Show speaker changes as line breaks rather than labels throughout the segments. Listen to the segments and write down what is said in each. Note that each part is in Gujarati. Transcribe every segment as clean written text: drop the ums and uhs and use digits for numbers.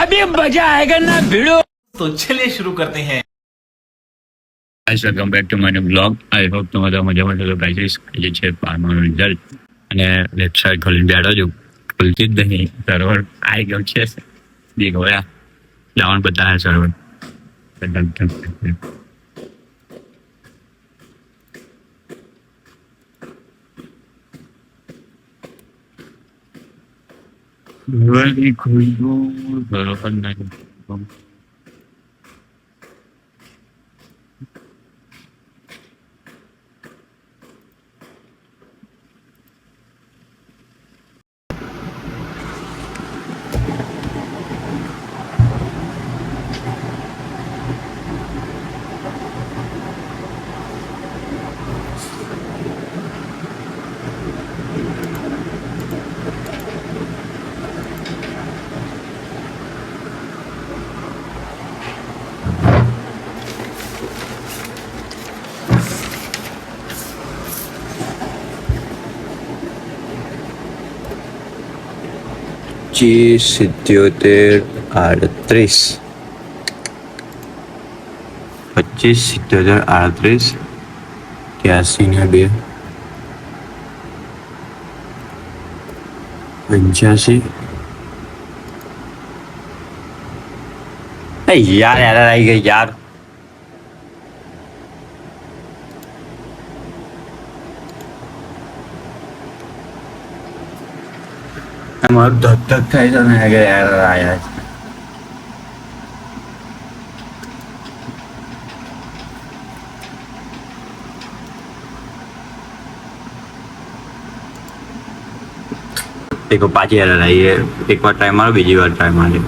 अभी मजा आएगा ना भिड़ो।
तो चलिए शुरू करते हैं।
Guys welcome back to my new blog. I hope તમે બધા મજામાં છો. ગાઈસ જે છે 12માનું રિઝલ્ટ અને વેબસાઇટ ખોલીને બેઠો છું, ખુલતી જ નહીં. સર્વર આવી ગયું છે. દેખો યાર જવાનું બતાવે સર્વર. બરોબર નહીં.
₹27.38 25.77 83 ને 2 85. યાર આવી ગઈ યાર. મારું ધક ધક થાય છે ને આયા છે. देखो पाची एरर आई है. एक बार ट्राई मारो, बीजी बार ट्राई मारे.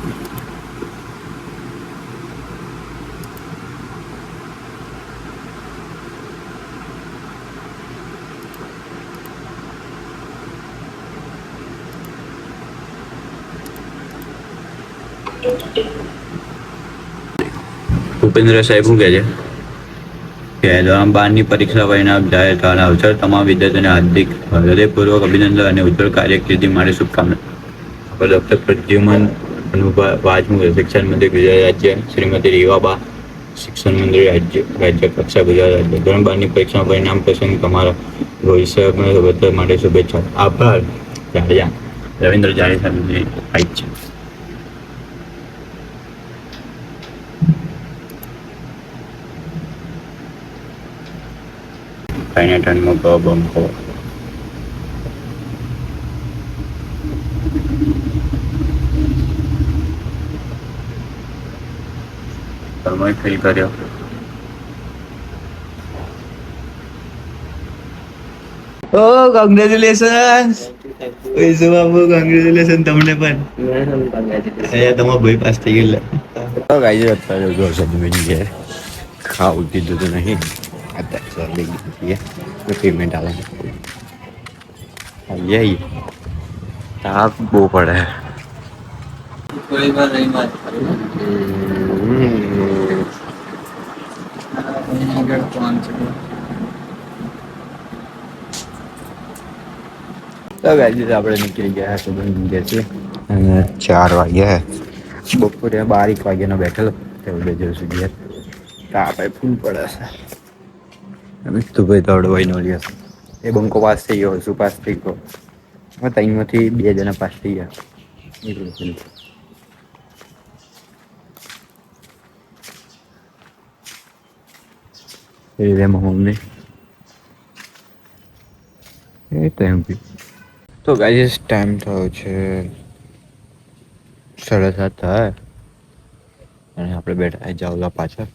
ભૂપેન્દ્ર સાહેબ શું કહે છે કે ધોરણ 12ની પરીક્ષા પરિણામ જાહેર થવાના અવસર તમામ વિદ્યાર્થીઓને હાર્દિક હૃદયપૂર્વક અભિનંદન અને ઉજ્જવળ કારકિર્દી માટે શુભકામના. ડોક્ટર પ્રદ્યુમન વાજમુર, શિક્ષણ મંત્રી ગુજરાત રાજ્ય. શ્રીમતી રીવાબા, શિક્ષણ મંત્રી રાજ્ય કક્ષા ગુજરાત રાજ્ય. ધોરણ 12ની પરીક્ષા પરિણામ પ્રસંગે તમારા ભવિષ્ય માટે શુભેચ્છા. આભાર. જાડેજા, રવિન્દ્ર જાડેજાની હાઈટ છે. પાઇનેટનમાં બંકો તમે ફીલ કર્યો.
ઓ કોંગ્રેચ્યુલેશન ઓય બાબુ, કોંગ્રેચ્યુલેશન તમને પણ. અહીંયા તમારો ભાઈ પાસ થઈ ગયેલા.
તો ગાઈસ અત્યારે જો સદમીન છે, ખાવું કીધું તો નહીં. અત્યારે પેમેન્ટ આવે યે તાપ બહુ પડે. તો ગાઈસ આપણે નીકળી ગયા છીએ અને 4 વાગ્યા. બપોરે 12 વાગ્યાનો બેઠેલો તેવું જવું સુધી તાપ ફૂલ પડે છે. મિસ્તુભાઈ દોડવાઈ નો લ્યો. એ બંકો પાસ થઈ ગયો, શું પાસ થઈ ગયો. ત્રણમાંથી 2 જણા પાસ થઈ ગયા. મમ્મી તો ગાઈસ ટાઈમ થયો છે 7:30 થાય અને આપણે બેઠા જાવલા પાછળ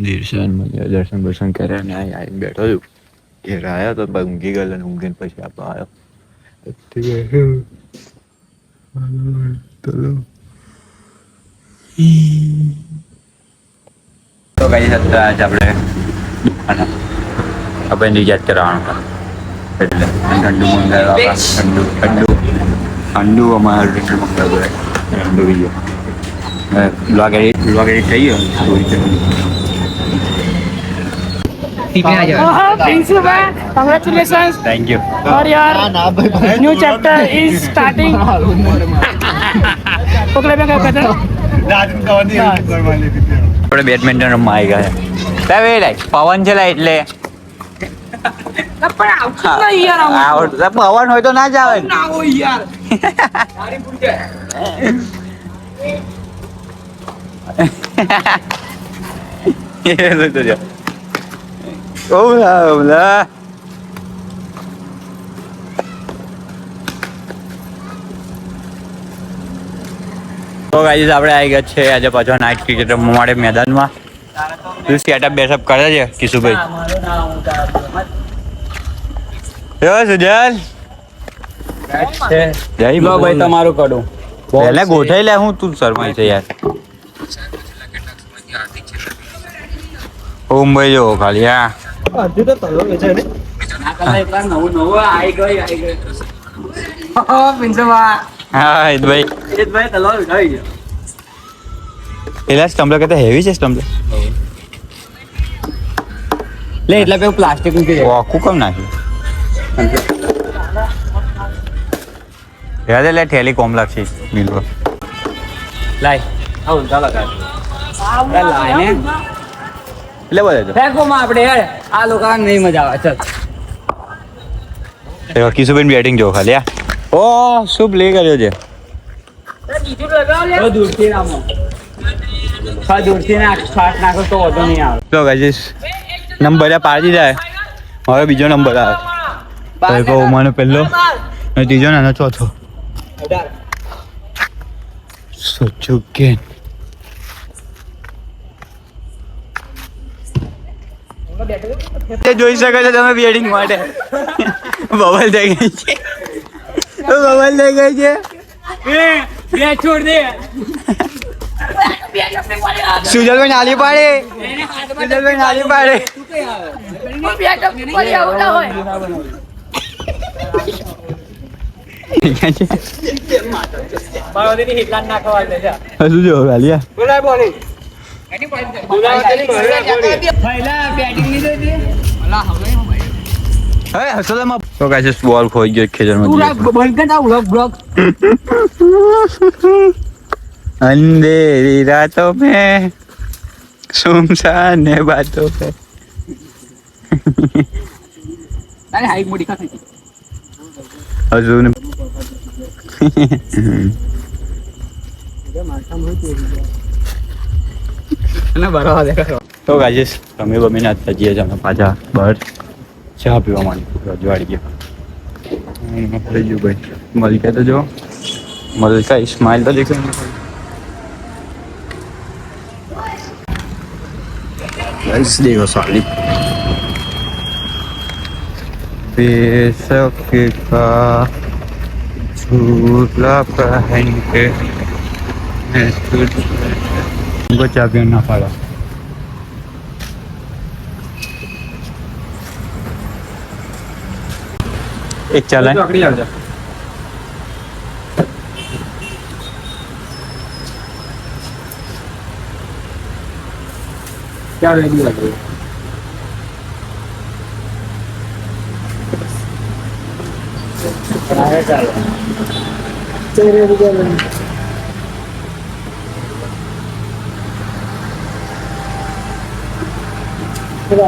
દર્શન દર્શન કર્યા અને આવીને બેઠો છું. ઘેર આવ્યો તો ઊંઘી ગયેલો અને ઊંઘીને પછી આપણે આવ્યો. તો કઈ શકતા આજ આપણે આપણે નિજાત કરવાનું એટલે ઠંડુ મંગાવ્યું. ઠંડુ અમારે મંગાવ્યું. ઠંડુ બીજો બ્લોગ એડિટ થઈ ગયો.
Congratulations.
Thank you.
और यार न्यू चैप्टर इज स्टार्टिंग.
આપણે બેડમિન્ટન રમવા આવી ગયા પવન છે લા એટલે પવન હોય તો ના જ આવે તો ગાઈસ આપણે આવી ગયા છે આજે પાછો નાઇટ ક્રિકેટ રમવા માટે મેદાનમાં તું સેટઅપ બેટઅપ કરે છે કિશુભાઈ સુજલ જય ભાઈ તમારું કડું પહેલા ગોઠાઈ લે હું તું શરમાય છે યાર ઓમ ભાઈ જો ખાલી હા હા હિતભાઈ પેલા સ્ટમ્પલર કરતા હેવી છે સ્ટમ્પલર લે એટલે પેલું પ્લાસ્ટિક મૂકી દે આખું કેમ નાખ્યું યાદ લે ઠેલી કોમ લાગશે મિલવા લાય આવું ચાલો લાય ને એટલે બોલે તો ફેંકોમાં આપણે યાર આ લોકો નહીં મજા આવે ચાલ કિશુબેન બેટિંગ જો ખાલી ઓ શું પ્લે કર્યો છે નંબર પાડી જાય હવે બીજો નંબર આવે મને પહેલો ત્રીજો ને ચોથો સોચો કે જોઈ શકો છો તમે બેટિંગ માટે બબલ થઈ ગઈ છે બબલ થઈ ગઈ છે છોડ દે સુજલભાઈ નાલી પાડે સુજલભાઈ નાલી પાડે હજુ જો ગાલિયા તો ગાઈસ બોલ ખોઈ ગયો ખેતરમાં अंधेरी रातों में सुनसान बातों पे अरे हाइट मोटी का अजून તો ગાઈસ તમે બમીને અત્યારે જઈએ અમે પાછા બહાર ચા પીવા માટે રજવાડી ગયા ભાઈ મલકા તો જો મલકા ઇસ્માઇલ તો દેખો गाइस देखो साली बेशक का झूला पहन के मैं तुझको चाबी ना पाड़ा एक चला क्या रेडी लग रही है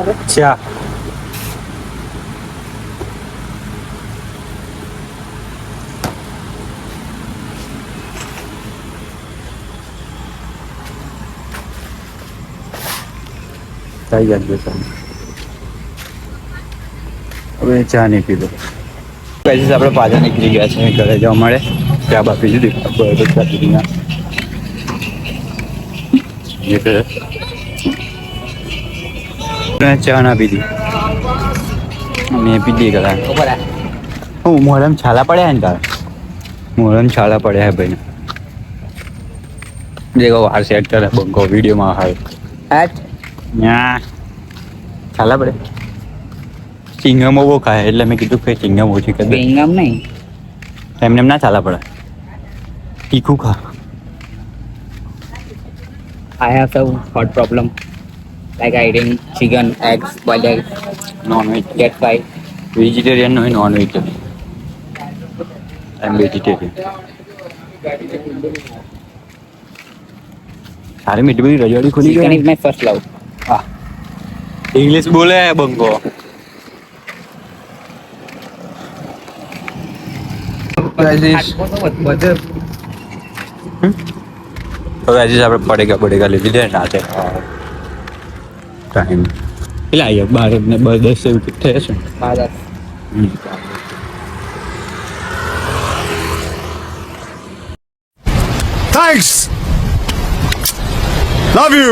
अच्छा થઈ ગયા હવે ચા નહીં પીધો પછી આપણે પાછા નીકળી ગયા છે ઘરે જવા મળે ચા બા પીધી દીધી ચા પીધી ના ચા ના પીધી મેં પીધી કરા હું મોરમ છાલા પડ્યા ને તારા મોરમ છાલા પડ્યા હે ભાઈ દેખો વાર સેટ કરે બંકો વિડીયોમાં આવે ના છાલા પડે ચિંગમ બહુ ખાય એટલે મેં કીધું કે ચિંગમ ઓછી કરી દે ચિંગમ નહીં એમને ના ચાલા પડે તીખું ખા
I have some heart problem, like eating chicken, eggs, boiled eggs,
non-veg
get fried.
Vegetarian નો non vegetarian I am vegetarian તારી મીઠી બધી રજવાડી ખુલી
Chicken
ગઈ
is my first love.
English બોલે બંગો હવે આજે આપણે પડેગા લીધી દે નાચે ટાઈમ પેલા આવ્યા 12 ને 10 એવું કંઈક થયા છે
Father.
Thanks. Love you.